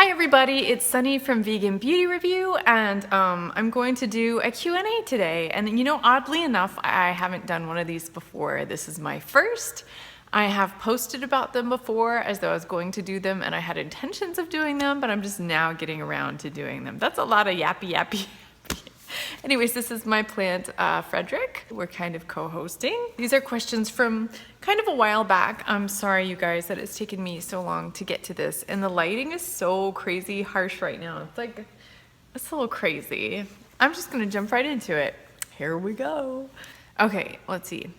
Hi everybody, it's Sunny from Vegan Beauty Review, and I'm going to do a Q&A today. And you know, oddly enough, I haven't done one of these before. This is my first. I have posted about them before as though I was going to do them, and I had intentions of doing them, but I'm just now getting around to doing them. That's a lot of yappy. Anyways, this is my plant, Frederick. We're kind of co-hosting. These are questions from kind of a while back. I'm sorry, you guys, that it's taken me so long to get to this. And the lighting is so crazy harsh right now. It's a little crazy. I'm just gonna jump right into it. Here we go. Okay, let's see.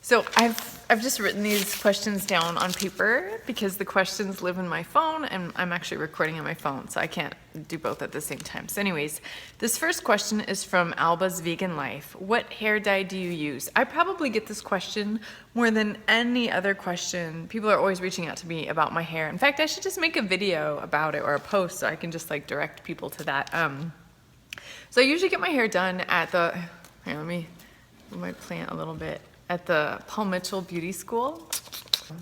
So I've just written these questions down on paper because the questions live in my phone and I'm actually recording on my phone, so I can't do both at the same time. So anyways, this first question is from Alba's Vegan Life. What hair dye do you use? I probably get this question more than any other question. People are always reaching out to me about my hair. In fact, I should just make a video about it or a post so I can just like direct people to that. So I usually get my hair done at the, here, let me move my plant a little bit. At the Paul Mitchell Beauty School.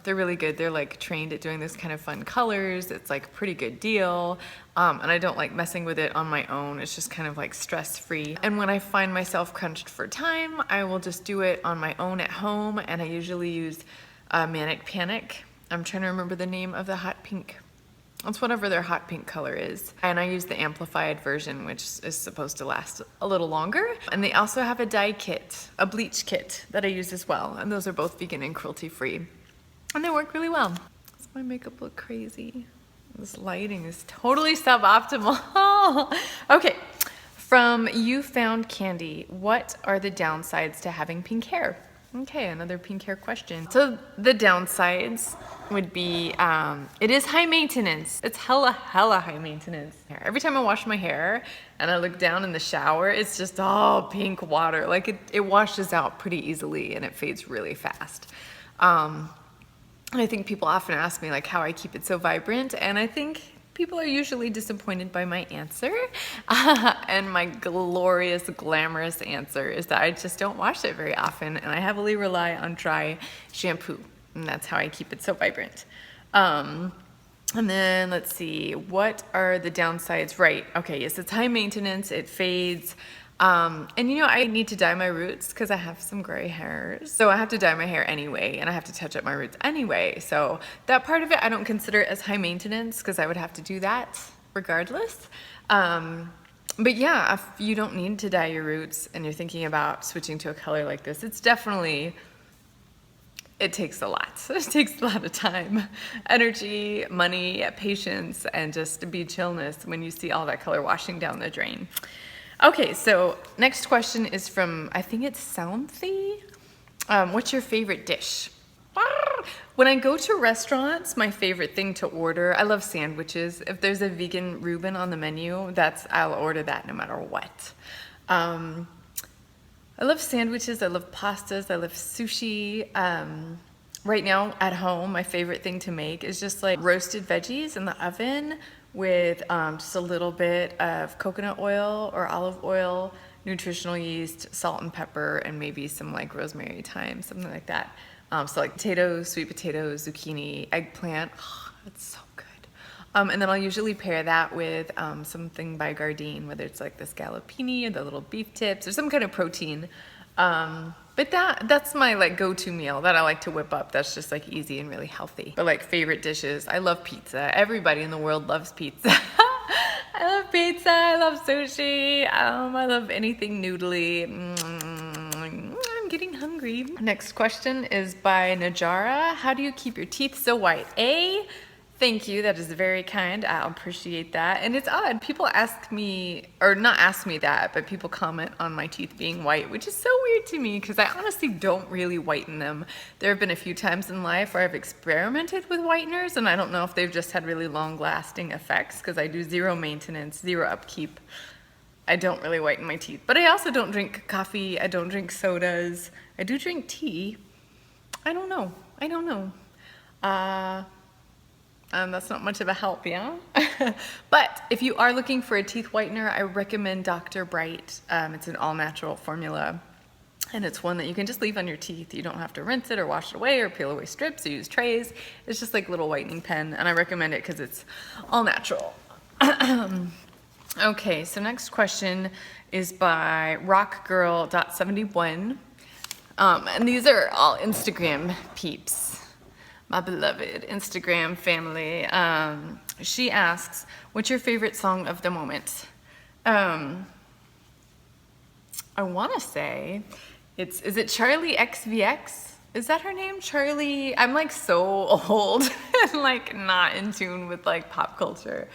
They're really good. They're like trained at doing this kind of fun colors. It's like a pretty good deal. And I don't like messing with it on my own. It's just kind of like stress-free. And when I find myself crunched for time, I will just do it on my own at home. And I usually use Manic Panic. I'm trying to remember the name of the hot pink. It's whatever their hot pink color is. And I use the amplified version, which is supposed to last a little longer. And they also have a dye kit, a bleach kit that I use as well. And those are both vegan and cruelty-free. And they work really well. Does my makeup look crazy? This lighting is totally suboptimal. Okay, from You Found Candy, what are the downsides to having pink hair? Okay, another pink hair question. So the downsides would be, it is high maintenance. It's hella high maintenance. Every time I wash my hair and I look down in the shower, it's just all pink water. Like it washes out pretty easily and it fades really fast. I think people often ask me like how I keep it so vibrant, and I think people are usually disappointed by my answer. And my glorious, glamorous answer is that I just don't wash it very often, and I heavily rely on dry shampoo. And that's how I keep it so vibrant. And then let's see, what are the downsides? Right, okay, yes, it's high maintenance, it fades. And you know, I need to dye my roots because I have some gray hairs. So I have to dye my hair anyway, and I have to touch up my roots anyway. So that part of it, I don't consider as high maintenance because I would have to do that regardless. But yeah, if you don't need to dye your roots and you're thinking about switching to a color like this, it's definitely, it takes a lot. It takes a lot of time, energy, money, patience, and just be chillness when you see all that color washing down the drain. Okay, so next question is from, I think it's Soundthy. What's your favorite dish? When I go to restaurants, my favorite thing to order, I love sandwiches. If there's a vegan Reuben on the menu, I'll order that no matter what. I love sandwiches, I love pastas, I love sushi. Right now at home, my favorite thing to make is just like roasted veggies in the oven with just a little bit of coconut oil or olive oil, nutritional yeast, salt and pepper, and maybe some like rosemary, thyme, something like that. So like potatoes, sweet potatoes, zucchini, eggplant. Oh, that's so good. And then I'll usually pair that with something by Gardein, whether it's like the scallopini or the little beef tips or some kind of protein. But that's my like go-to meal that I like to whip up. That's just like easy and really healthy. But like favorite dishes, I love pizza. Everybody in the world loves pizza. I love pizza, I love sushi, I love anything noodly. I'm getting hungry. Next question is by Najara. How do you keep your teeth so white? Thank you, that is very kind. I'll appreciate that. And it's odd, people ask me, or not ask me that, but people comment on my teeth being white, which is so weird to me because I honestly don't really whiten them. There have been a few times in life where I've experimented with whiteners, and I don't know if they've just had really long-lasting effects because I do zero maintenance, zero upkeep. I don't really whiten my teeth. But I also don't drink coffee, I don't drink sodas. I do drink tea. I don't know. That's not much of a help, yeah? But if you are looking for a teeth whitener, I recommend Dr. Bright. It's an all-natural formula, and it's one that you can just leave on your teeth. You don't have to rinse it or wash it away or peel away strips or use trays. It's just like a little whitening pen, and I recommend it because it's all natural. Okay, so next question is by rockgirl.71. And these are all Instagram peeps, my beloved Instagram family. She asks, what's your favorite song of the moment? I want to say is it Charlie XVX? Is that her name? Charlie? I'm like so old and like not in tune with like pop culture.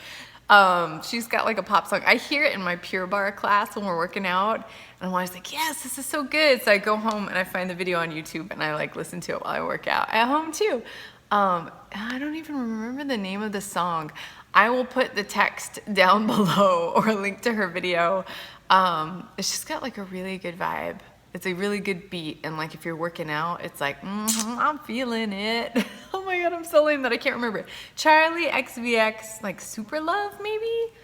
She's got like a pop song. I hear it in my Pure Barre class when we're working out, and I'm always like, yes, this is so good. So I go home and I find the video on YouTube and I like listen to it while I work out at home too. I don't even remember the name of the song. I will put the text down below or a link to her video. It's just got like a really good vibe. It's a really good beat, and like if you're working out, it's like, I'm feeling it. Oh my god, I'm so lame that I can't remember it. Charlie XVX, like Super Love, maybe?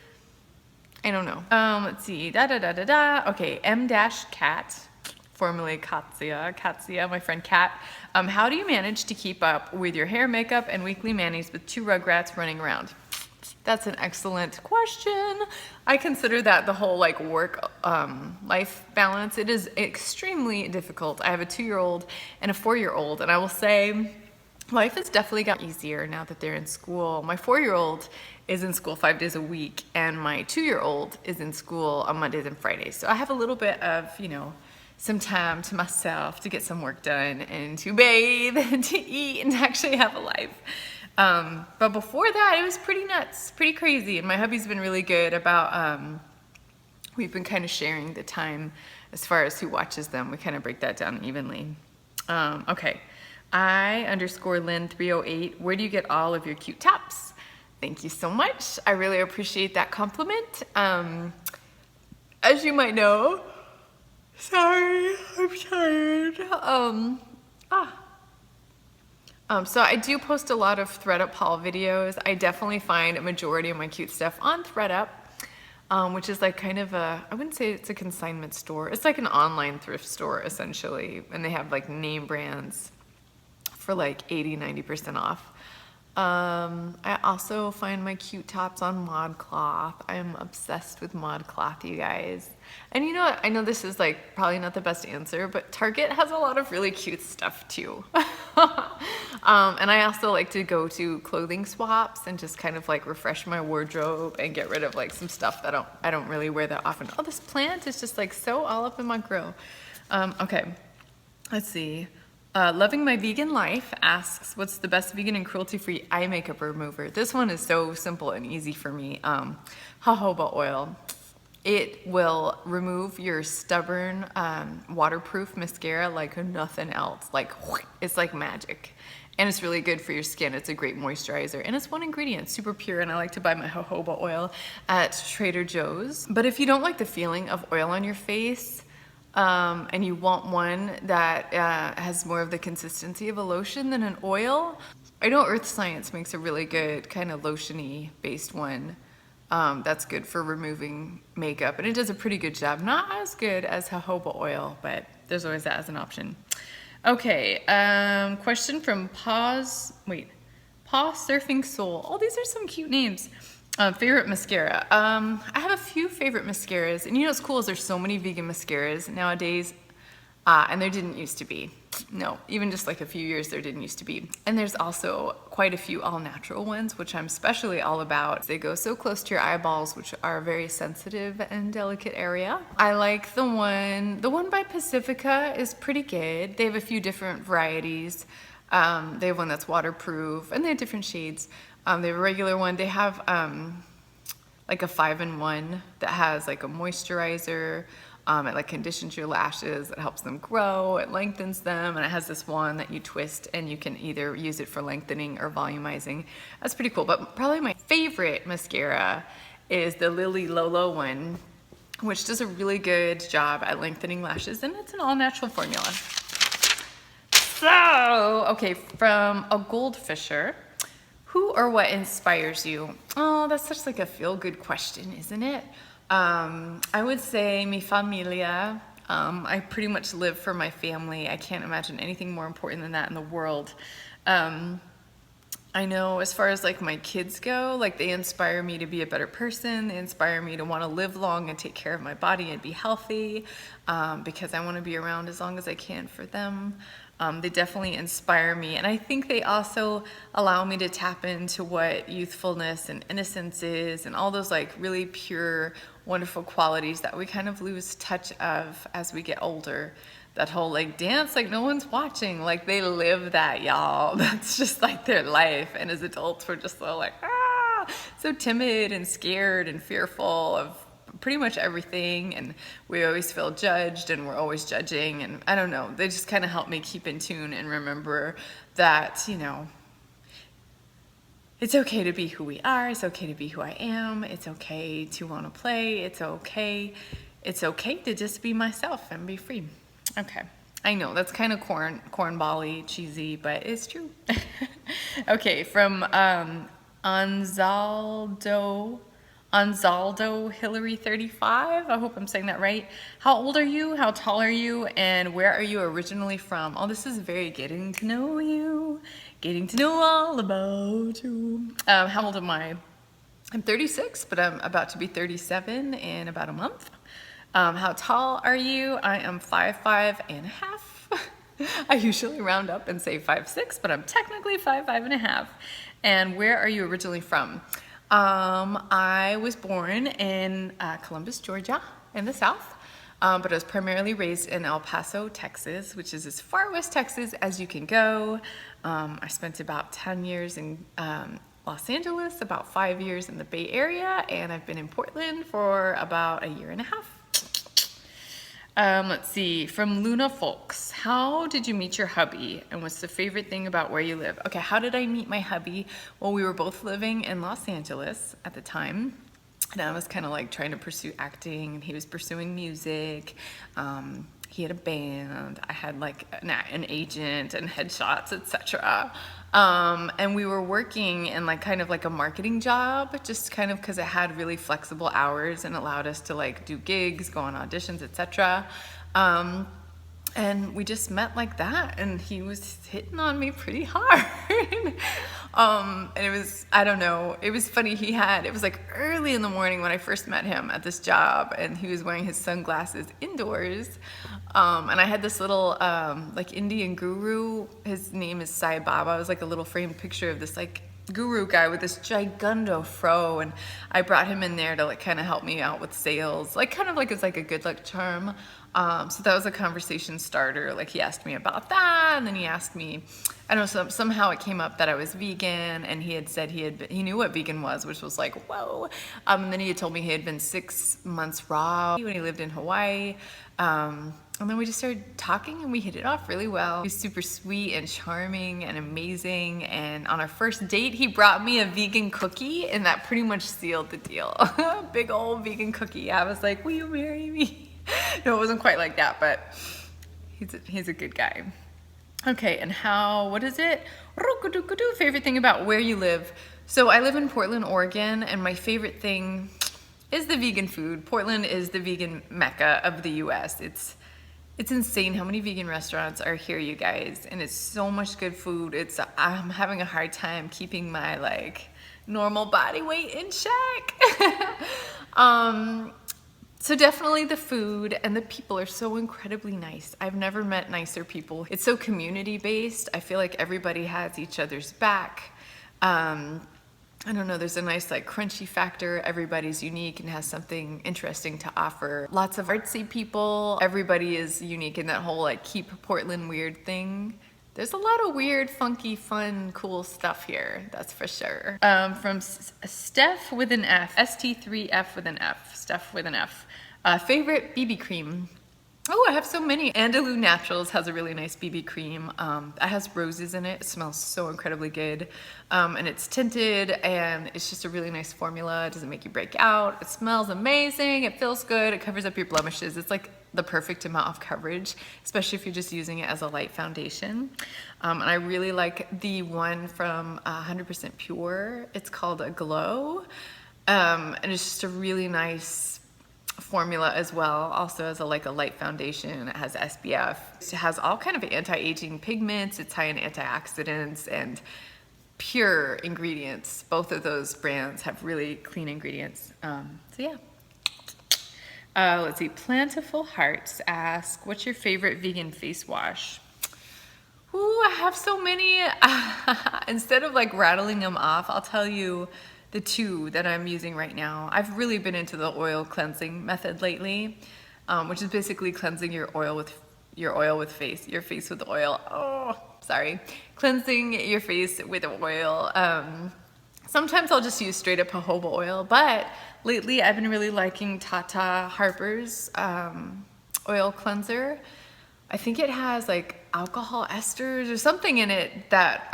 I don't know. Let's see. Okay, M-Cat, formerly Katsia, my friend Kat. How do you manage to keep up with your hair, makeup, and weekly manis with 2 rugrats running around? That's an excellent question. I consider that the whole like work life balance. It is extremely difficult. I have a 2-year-old and a 4-year-old, and I will say life has definitely got easier now that they're in school. My 4-year-old is in school 5 days a week, and my 2-year-old is in school on Mondays and Fridays. So I have a little bit of, you know, some time to myself to get some work done and to bathe and to eat and to actually have a life. But before that, it was pretty nuts, pretty crazy. And my hubby's been really good about, we've been kind of sharing the time as far as who watches them. We kind of break that down evenly. Okay. I_Lynn308. Where do you get all of your cute tops? Thank you so much. I really appreciate that compliment. As you might know, sorry, I'm tired. So I do post a lot of ThredUp haul videos. I definitely find a majority of my cute stuff on ThredUp, which is like kind of a, I wouldn't say it's a consignment store. It's like an online thrift store essentially. And they have like name brands for like 80–90% off. I also find my cute tops on ModCloth. I am obsessed with ModCloth, you guys. And you know what? I know this is like probably not the best answer, but Target has a lot of really cute stuff too. And I also like to go to clothing swaps and just kind of like refresh my wardrobe and get rid of like some stuff that I don't really wear that often. Oh, this plant is just like so all up in my grill. Okay, let's see. Loving My Vegan Life asks, what's the best vegan and cruelty-free eye makeup remover? This one is so simple and easy for me. Jojoba oil. It will remove your stubborn waterproof mascara like nothing else. Like, it's like magic. And it's really good for your skin. It's a great moisturizer. And it's one ingredient, super pure. And I like to buy my jojoba oil at Trader Joe's. But if you don't like the feeling of oil on your face, and you want one that has more of the consistency of a lotion than an oil, I know Earth Science makes a really good kind of lotion-y based one that's good for removing makeup, and it does a pretty good job. Not as good as jojoba oil, but there's always that as an option. Okay, question from Paw Surfing Soul. Oh, these are some cute names. Favorite mascara. I have a few favorite mascaras, and you know what's cool is there's so many vegan mascaras nowadays, and there didn't used to be. No, even just like a few years there didn't used to be. And there's also quite a few all-natural ones, which I'm especially all about. They go so close to your eyeballs, which are a very sensitive and delicate area. I like the one by Pacifica is pretty good. They have a few different varieties. They have one that's waterproof, and they have different shades. They have a regular one. They have like a 5-in-1 that has like a moisturizer. It like conditions your lashes. It helps them grow. It lengthens them. And it has this one that you twist and you can either use it for lengthening or volumizing. That's pretty cool. But probably my favorite mascara is the Lily Lolo one, which does a really good job at lengthening lashes. And it's an all-natural formula. So, okay, from a Goldfisher. Who or what inspires you? Oh, that's such like a feel-good question, isn't it? I would say mi familia. I pretty much live for my family. I can't imagine anything more important than that in the world. I know as far as like my kids go, like they inspire me to be a better person. They inspire me to want to live long and take care of my body and be healthy, because I want to be around as long as I can for them. They definitely inspire me. And I think they also allow me to tap into what youthfulness and innocence is, and all those like really pure, wonderful qualities that we kind of lose touch of as we get older. That whole like dance like no one's watching, like they live that, y'all. That's just like their life. And as adults, we're just so like, so timid and scared and fearful of pretty much everything. And we always feel judged, and we're always judging. And I don't know, they just kind of help me keep in tune and remember that, you know, it's okay to be who we are. It's okay to be who I am. It's okay to want to play. It's okay to just be myself and be free. Okay, I know that's kind of cornball-y, cheesy, but it's true. Okay, from Anzaldo Hillary 35. I hope I'm saying that right. How old are you? How tall are you? And where are you originally from? Oh, this is very getting to know you, getting to know all about you. How old am I? I'm 36, but I'm about to be 37 in about a month. How tall are you? I am 5'5" and a half. I usually round up and say 5'6", but I'm technically 5'5" and a half. And where are you originally from? I was born in Columbus, Georgia, in the South, but I was primarily raised in El Paso, Texas, which is as far west Texas as you can go. I spent about 10 years in Los Angeles, about 5 years in the Bay Area, and I've been in Portland for about a year and a half. Let's see, from Luna Folks. How did you meet your hubby, and what's the favorite thing about where you live? Okay, how did I meet my hubby? Well, we were both living in Los Angeles at the time, and I was kind of like trying to pursue acting, and he was pursuing music. He had a band. I had like an agent and headshots, etc. And we were working in like kind of like a marketing job, just kind of because it had really flexible hours and allowed us to like do gigs, go on auditions, etc. And we just met like that, and he was hitting on me pretty hard. And it was, I don't know, it was funny. It was like early in the morning when I first met him at this job, and he was wearing his sunglasses indoors. And I had this little like Indian guru. His name is Sai Baba. It was like a little framed picture of this like guru guy with this gigundo fro, and I brought him in there to like kind of help me out with sales, like kind of like it's like a good luck charm. So that was a conversation starter. Like he asked me about that, and then he asked me, I don't know, somehow it came up that I was vegan, and he had said he knew what vegan was, which was like, whoa. And then he had told me he had been 6 months raw when he lived in Hawaii. And then we just started talking, and we hit it off really well. He was super sweet and charming and amazing. And on our first date, he brought me a vegan cookie, and that pretty much sealed the deal. Big old vegan cookie. I was like, will you marry me? No, it wasn't quite like that, but he's a good guy. Okay, and what is it? Favorite thing about where you live. So I live in Portland, Oregon, and my favorite thing is the vegan food. Portland is the vegan mecca of the US. It's insane how many vegan restaurants are here, you guys, and it's so much good food. I'm having a hard time keeping my like normal body weight in check. So definitely the food, and the people are so incredibly nice. I've never met nicer people. It's so community based. I feel like everybody has each other's back. I don't know, there's a nice like crunchy factor. Everybody's unique and has something interesting to offer. Lots of artsy people. Everybody is unique in that whole like keep Portland weird thing. There's a lot of weird, funky, fun, cool stuff here, that's for sure. From Steph with an F, ST3F with an F, Steph with an F. Favorite BB cream. Oh, I have so many. Andalou Naturals has a really nice BB cream. It has roses in it. It smells so incredibly good. And it's tinted, and it's just a really nice formula. It doesn't make you break out. It smells amazing. It feels good. It covers up your blemishes. It's like the perfect amount of coverage, especially if you're just using it as a light foundation. And I really like the one from 100% Pure. It's called a Glow. And it's just a really nice formula as well, also as a light foundation. It has SPF. It has all kind of anti-aging pigments. It's high in antioxidants, and pure ingredients. Both of those brands have really clean ingredients. So yeah. Let's see. Plentiful Hearts asks, what's your favorite vegan face wash? Ooh, I have so many. Instead of like rattling them off, I'll tell you the two that I'm using right now. I've really been into the oil cleansing method lately, which is basically cleansing your face with oil. Oh, sorry. Cleansing your face with oil. Sometimes I'll just use straight up jojoba oil, but lately I've been really liking Tata Harper's oil cleanser. I think it has like alcohol esters or something in it that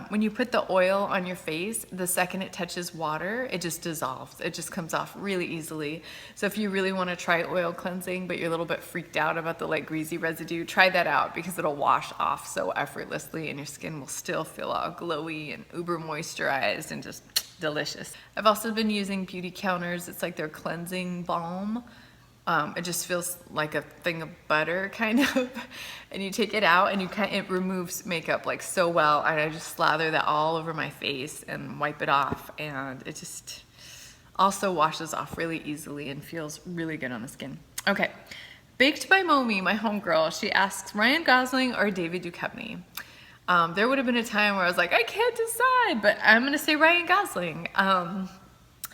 when you put the oil on your face, the second it touches water, it just dissolves. It just comes off really easily. So if you really want to try oil cleansing, but you're a little bit freaked out about the like greasy residue, try that out because it'll wash off so effortlessly and your skin will still feel all glowy and uber moisturized and just delicious. I've also been using Beauty Counters. It's like their cleansing balm. It just feels like a thing of butter kind of, and you take it out and it removes makeup like so well, and I just slather that all over my face and wipe it off, and it just also washes off really easily and feels really good on the skin. Okay, Baked by Momi, my homegirl, she asks Ryan Gosling or David Duchovny. There would have been a time where I was like, I can't decide, but I'm gonna say Ryan Gosling.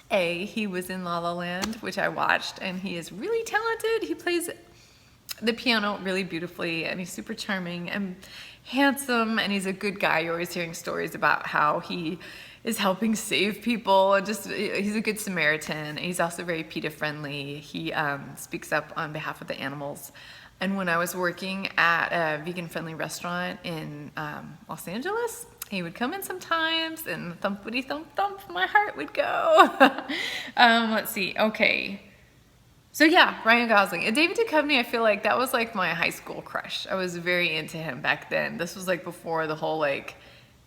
He was in La La Land, which I watched, and he is really talented. He plays the piano really beautifully, and he's super charming and handsome, and he's a good guy. You're always hearing stories about how he is helping save people, and just he's a good Samaritan. He's also very PETA friendly. He speaks up on behalf of the animals. And when I was working at a vegan friendly restaurant in Los Angeles, he would come in sometimes, and thumpity thump thump, my heart would go. Let's see, okay. So yeah, Ryan Gosling. And David Duchovny, I feel like that was like my high school crush. I was very into him back then. This was like before the whole like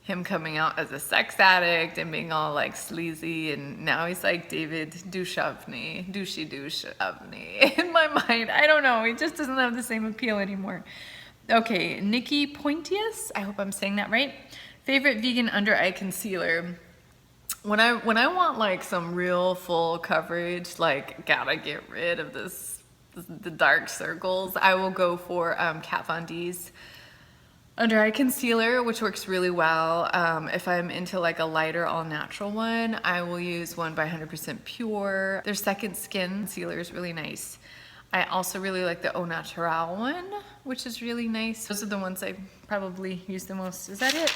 him coming out as a sex addict and being all like sleazy, and now he's like David Duchovny, douchey Duchovny. In my mind, I don't know, he just doesn't have the same appeal anymore. Okay, Nikki Pointius, I hope I'm saying that right. Favorite vegan under eye concealer. When I want like some real full coverage, like gotta get rid of the dark circles, I will go for Kat Von D's under eye concealer, which works really well. If I'm into like a lighter all natural one, I will use one by 100% Pure. Their Second Skin concealer is really nice. I also really like the Au Natural one, which is really nice. Those are the ones I probably use the most. Is that it?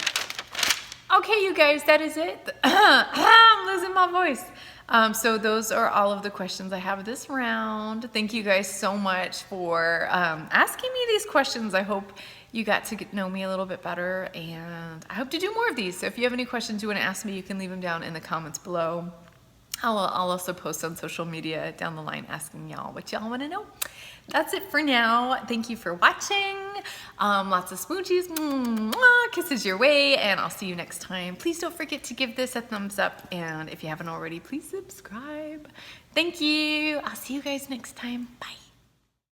Okay, you guys, that is it. I'm losing my voice. So those are all of the questions I have this round. Thank you guys so much for asking me these questions. I hope you got to know me a little bit better, and I hope to do more of these. So if you have any questions you want to ask me, you can leave them down in the comments below. I'll also post on social media down the line asking y'all what y'all want to know. That's it for now. Thank you for watching. Lots of smoochies. Mwah, kisses your way, and I'll see you next time. Please don't forget to give this a thumbs up, and if you haven't already, please subscribe. Thank you. I'll see you guys next time. Bye.